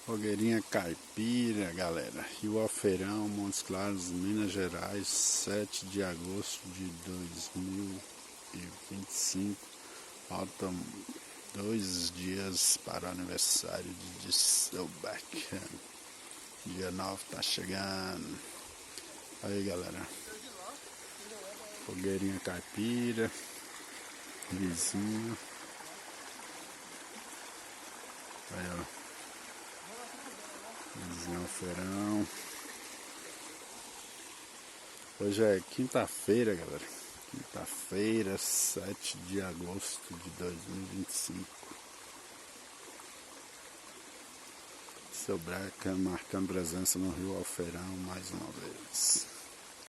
Fogueirinha Caipira, galera. Rio Alfeirão, Montes Claros, Minas Gerais, 7 de agosto de 2025. Faltam 2 dias para o aniversário de seu Beckham. Dia 9 tá chegando. Aí, galera. Fogueirinha Caipira, vizinho. Aí, ó. Vizinho Alfeirão. Hoje é quinta-feira, galera. Quinta-feira, 7 de agosto de 2025. Seu Beckham marcando presença no Rio Alfeirão mais uma vez.